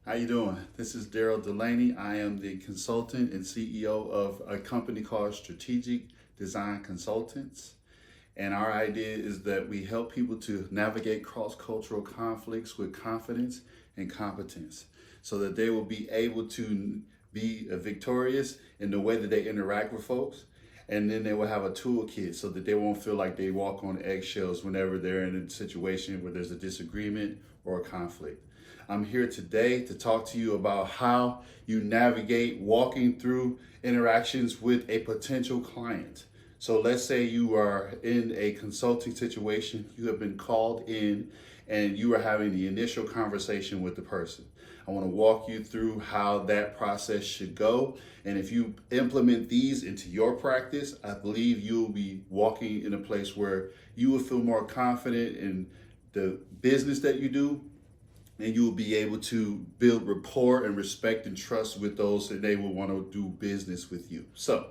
How you doing? This is Daryl Delaney. I am the consultant and CEO of a company called Strategic Design Consultants. And our idea is that we help people to navigate cross-cultural conflicts with confidence and competence so that they will be able to be victorious in the way that they interact with folks. And then they will have a toolkit so that they won't feel like they walk on eggshells whenever they're in a situation where there's a disagreement or a conflict. I'm here today to talk to you about how you navigate walking through interactions with a potential client. So let's say you are in a consulting situation, you have been called in and you are having the initial conversation with the person. I want to walk you through how that process should go. And if you implement these into your practice, I believe you'll be walking in a place where you will feel more confident in the business that you do, and you will be able to build rapport and respect and trust with those that they will want to do business with you. So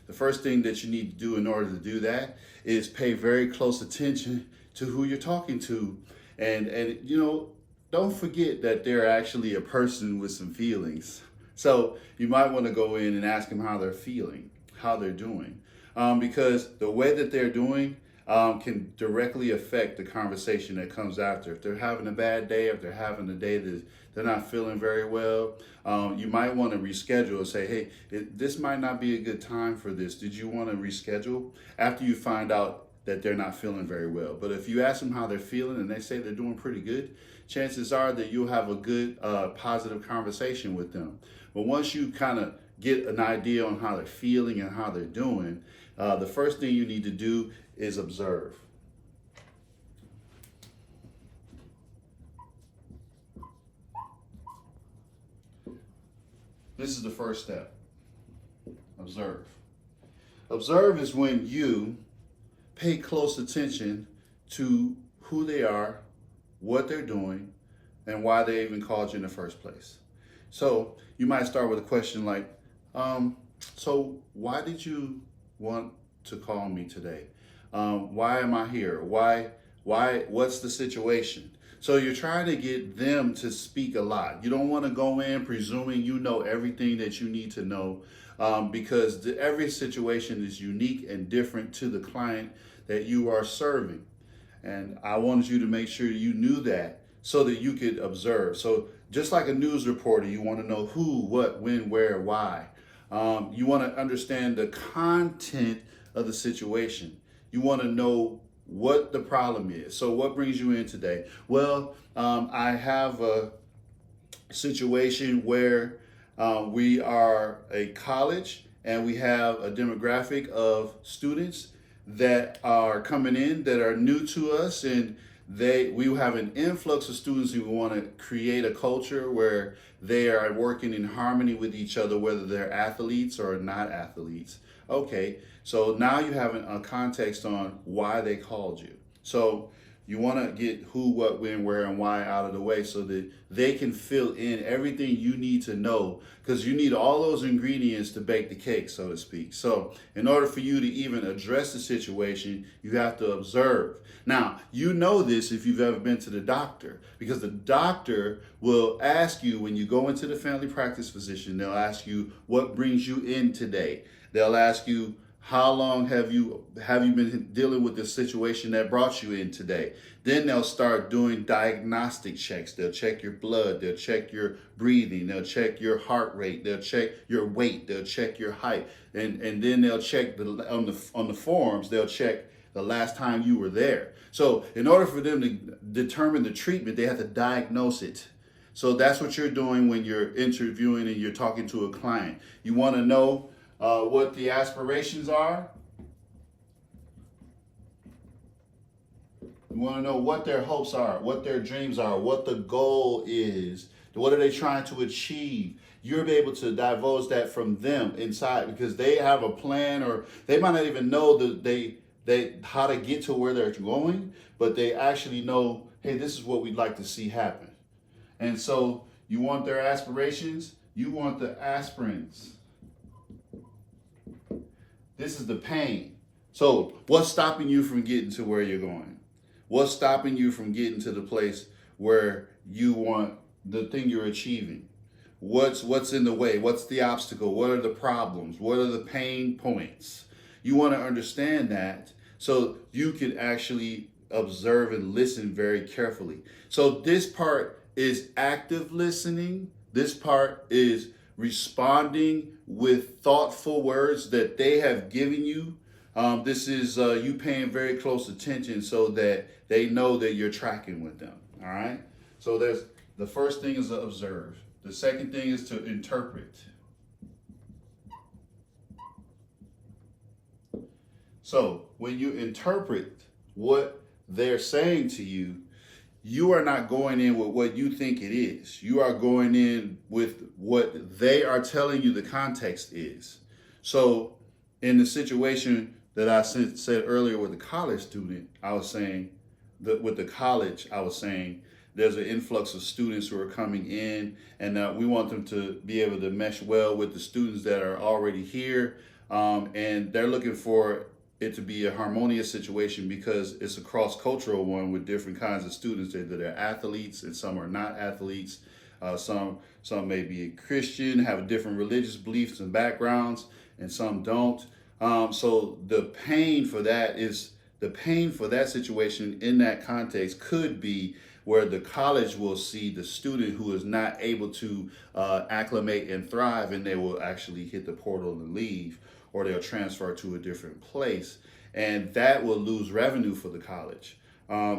the first thing that you need to do in order to do that is pay very close attention to who you're talking to. And don't forget that they're actually a person with some feelings. So you might want to go in and ask them how they're feeling, how they're doing. Because the way that they're doing can directly affect the conversation that comes after. If they're having a bad day, if they're having a day that they're not feeling very well, you might want to reschedule and say, hey, this might not be a good time for this. Did you want to reschedule? After you find out that they're not feeling very well. But if you ask them how they're feeling and they say they're doing pretty good, chances are that you'll have a good, positive conversation with them. But once you kind of get an idea on how they're feeling and how they're doing, the first thing you need to do is observe. This is the first step. Observe. Observe is when you pay close attention to who they are, what they're doing, and why they even called you in the first place. So you might start with a question like, so why did you want to call me today? Why am I here? What's the situation? So you're trying to get them to speak a lot. You don't want to go in presuming you know everything that you need to know, because every situation is unique and different to the client that you are serving. And I wanted you to make sure you knew that so that you could observe. So just like a news reporter, you want to know who, what, when, where, why. You want to understand the content of the situation. You want to know what the problem is. So what brings you in today? Well, I have a situation where we are a college and we have a demographic of students that are coming in that are new to us, and we have an influx of students who want to create a culture where they are working in harmony with each other, whether they're athletes or not athletes. Okay, so now you have a context on why they called you. So you want to get who, what, when, where, and why out of the way so that they can fill in everything you need to know, because you need all those ingredients to bake the cake, so to speak. So in order for you to even address the situation, you have to observe. Now, you know this if you've ever been to the doctor, because the doctor will ask you when you go into the family practice physician, they'll ask you what brings you in today. They'll ask you, how long have you been dealing with this situation that brought you in today? Then they'll start doing diagnostic checks. They'll check your blood. They'll check your breathing. They'll check your heart rate. They'll check your weight. They'll check your height. And then they'll check on the forms. They'll check the last time you were there. So in order for them to determine the treatment, they have to diagnose it. So that's what you're doing when you're interviewing and you're talking to a client. You want to know what the aspirations are. You want to know what their hopes are, what their dreams are, what the goal is, what are they trying to achieve. You'll be able to divulge that from them inside, because they have a plan, or they might not even know that they how to get to where they're going, but they actually know, hey, this is what we'd like to see happen. And so you want their aspirations, you want the aspirins. This is the pain. So what's stopping you from getting to where you're going? What's stopping you from getting to the place where you want the thing you're achieving. What's in the way? What's the obstacle? What are the problems? What are the pain points? You want to understand that so you can actually observe and listen very carefully. So this part is active listening. This part is responding with thoughtful words that they have given you. This is you paying very close attention so that they know that you're tracking with them. All right. So there's the first thing is to observe. The second thing is to interpret. So when you interpret what they're saying to you, you are not going in with what you think it is. You are going in with what they are telling you the context is. So in the situation that I said earlier with the college student, I was saying that with the college, I was saying there's an influx of students who are coming in, and we want them to be able to mesh well with the students that are already here. And they're looking for it to be a harmonious situation because it's a cross-cultural one with different kinds of students that are athletes and some are not athletes. Some may be Christian, have different religious beliefs and backgrounds, and some don't. So the pain for that situation in that context could be where the college will see the student who is not able to acclimate and thrive, and they will actually hit the portal and leave, or they'll transfer to a different place, and that will lose revenue for the college.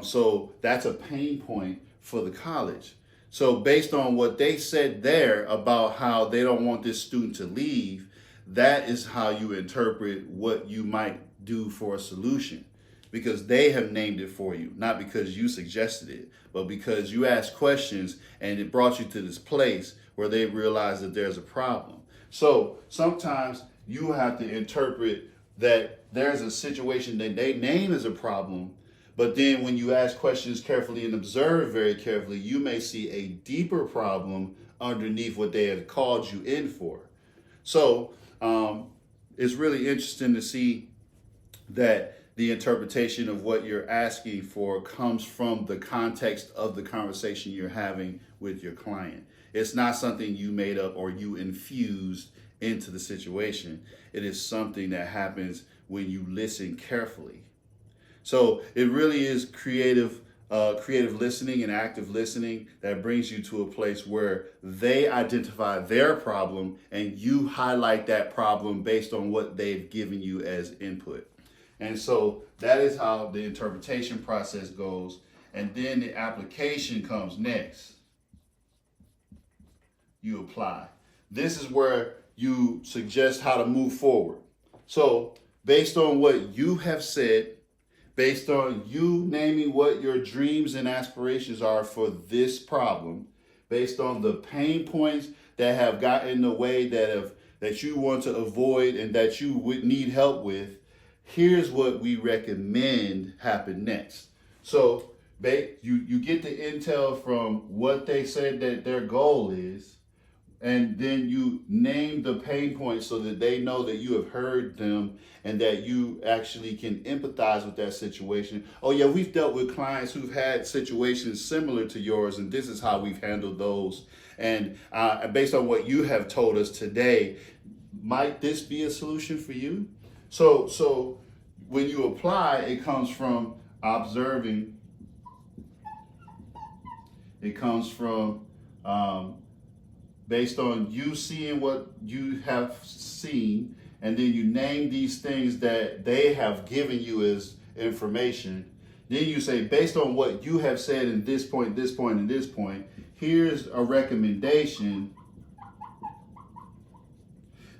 So that's a pain point for the college. So based on what they said there about how they don't want this student to leave, that is how you interpret what you might do for a solution, because they have named it for you, not because you suggested it, but because you asked questions and it brought you to this place where they realize that there's a problem. So sometimes you have to interpret that there's a situation that they name as a problem, but then when you ask questions carefully and observe very carefully, you may see a deeper problem underneath what they have called you in for. So it's really interesting to see that the interpretation of what you're asking for comes from the context of the conversation you're having with your client. It's not something you made up or you infused into the situation. It is something that happens when you listen carefully. So it really is creative listening and active listening that brings you to a place where they identify their problem and you highlight that problem based on what they've given you as input. And so that is how the interpretation process goes. And then the application comes next. You apply. This is where you suggest how to move forward. So based on what you have said, based on you naming what your dreams and aspirations are for this problem, based on the pain points that have gotten in the way that you want to avoid and that you would need help with, here's what we recommend happen next. So you get the intel from what they said that their goal is, and then you name the pain points so that they know that you have heard them and that you actually can empathize with that situation. Oh yeah, we've dealt with clients who've had situations similar to yours, and this is how we've handled those. And based on what you have told us today, might this be a solution for you? So when you apply, it comes from observing. It comes from based on you seeing what you have seen, and then you name these things that they have given you as information. Then you say, based on what you have said in this point, this point, and this point, here's a recommendation.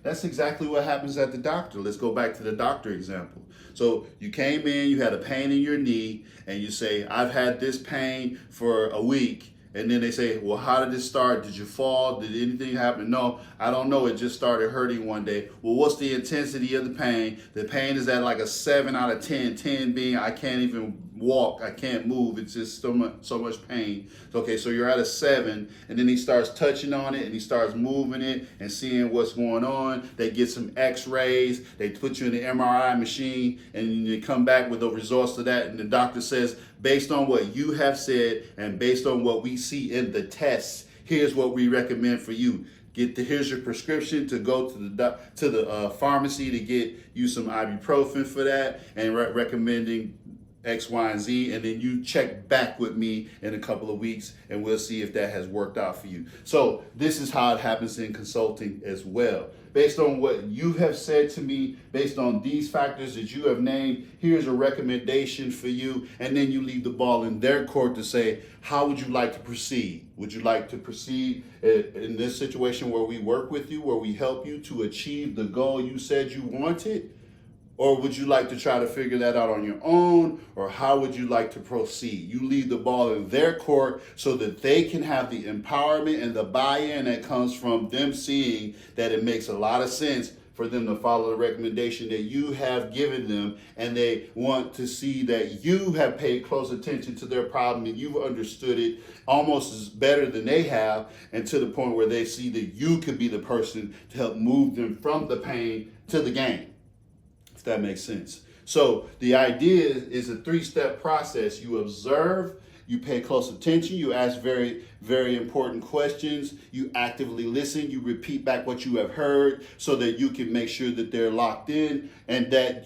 That's exactly what happens at the doctor. Let's go back to the doctor example. So you came in, you had a pain in your knee, and you say, I've had this pain for a week. And then they say, well, how did it start? Did you fall? Did anything happen? No, I don't know. It just started hurting one day. Well, what's the intensity of the pain? The pain is at like a 7 out of 10, 10 being I can't even walk, I can't move. It's just so much pain. Okay, so you're at a 7, and then he starts touching on it and he starts moving it and seeing what's going on. They get some x-rays, they put you in the MRI machine, and they come back with the results of that, and the doctor says, based on what you have said and based on what we see in the tests, here's what we recommend for you. Here's your prescription to go to the pharmacy to get you some ibuprofen for that, and recommending X, Y, and Z, and then you check back with me in a couple of weeks and we'll see if that has worked out for you. So this is how it happens in consulting as well. Based on what you have said to me, based on these factors that you have named, here's a recommendation for you, and then you leave the ball in their court to say, how would you like to proceed? Would you like to proceed in this situation where we work with you, where we help you to achieve the goal you said you wanted? Or would you like to try to figure that out on your own? Or how would you like to proceed? You leave the ball in their court so that they can have the empowerment and the buy-in that comes from them seeing that it makes a lot of sense for them to follow the recommendation that you have given them, and they want to see that you have paid close attention to their problem and you've understood it almost as better than they have, and to the point where they see that you could be the person to help move them from the pain to the gain. If that makes sense. So the idea is a three-step process. You observe, you pay close attention, you ask very, very important questions, you actively listen, you repeat back what you have heard so that you can make sure that they're locked in and that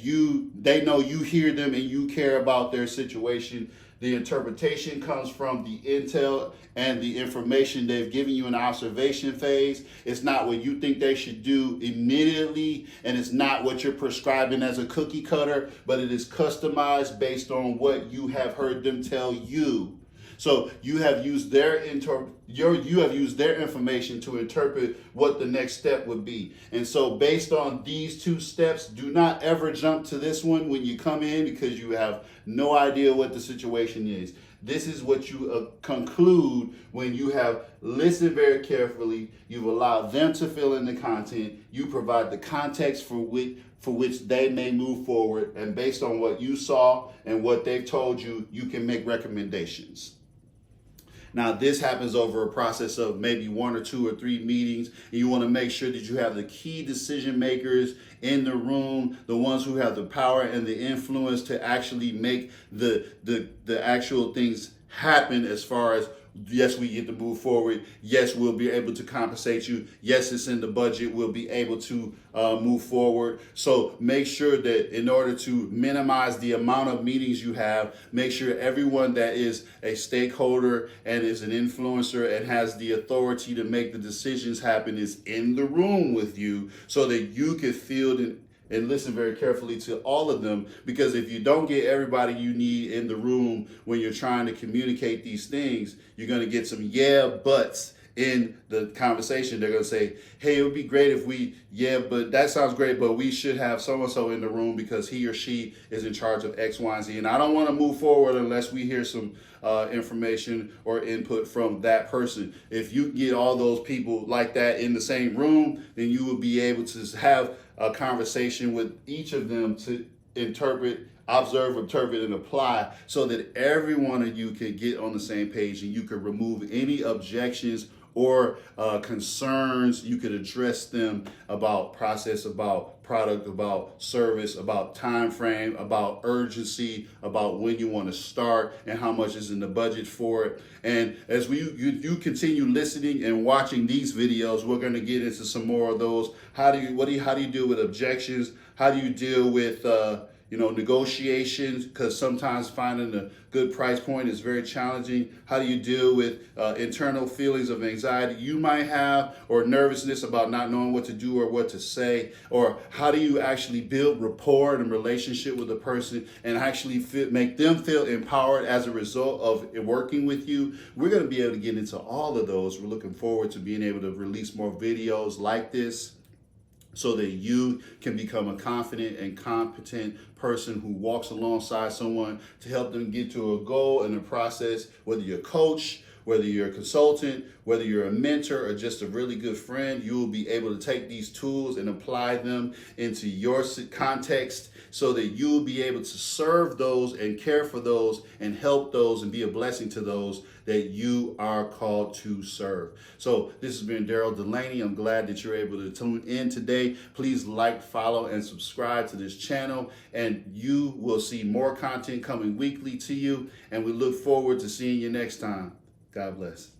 they know you hear them and you care about their situation. The interpretation comes from the intel and the information they've given you in the observation phase. It's not what you think they should do immediately, and it's not what you're prescribing as a cookie cutter, but it is customized based on what you have heard them tell you. So you have used their information to interpret what the next step would be. And so based on these two steps, do not ever jump to this one when you come in, because you have no idea what the situation is. This is what you conclude when you have listened very carefully, you've allowed them to fill in the content, you provide the context for which they may move forward, and based on what you saw and what they've told you, you can make recommendations. Now, this happens over a process of maybe 1 or 2 or 3 meetings, and you want to make sure that you have the key decision makers in the room, the ones who have the power and the influence to actually make the actual things happen, as far as, yes, we get to move forward. Yes, we'll be able to compensate you. Yes, it's in the budget. We'll be able to move forward. So make sure that in order to minimize the amount of meetings you have, make sure everyone that is a stakeholder and is an influencer and has the authority to make the decisions happen is in the room with you, so that you can field and listen very carefully to all of them. Because if you don't get everybody you need in the room when you're trying to communicate these things, you're going to get some yeah buts in the conversation. They're going to say, hey, it would be great if but that sounds great, but we should have so-and-so in the room because he or she is in charge of X, Y, and Z. And I don't want to move forward unless we hear some information or input from that person. If you get all those people like that in the same room, then you will be able to have a conversation with each of them to observe, interpret, and apply, so that every one of you can get on the same page and you can remove any objections or concerns. You could address them about process, about product, about service, about time frame, about urgency, about when you want to start and how much is in the budget for it. And as you continue listening and watching these videos, we're going to get into some more of those. How do you deal with objections? How do you deal with negotiations? Because sometimes finding a good price point is very challenging. How do you deal with internal feelings of anxiety you might have, or nervousness about not knowing what to do or what to say? Or how do you actually build rapport and relationship with a person and actually make them feel empowered as a result of working with you? We're going to be able to get into all of those. We're looking forward to being able to release more videos like this, so that you can become a confident and competent person who walks alongside someone to help them get to a goal in a process. Whether you're a coach, whether you're a consultant, whether you're a mentor, or just a really good friend, you will be able to take these tools and apply them into your context, so that you will be able to serve those and care for those and help those and be a blessing to those that you are called to serve. So this has been Daryl Delaney. I'm glad that you're able to tune in today. Please like, follow, and subscribe to this channel, and you will see more content coming weekly to you. And we look forward to seeing you next time. God bless.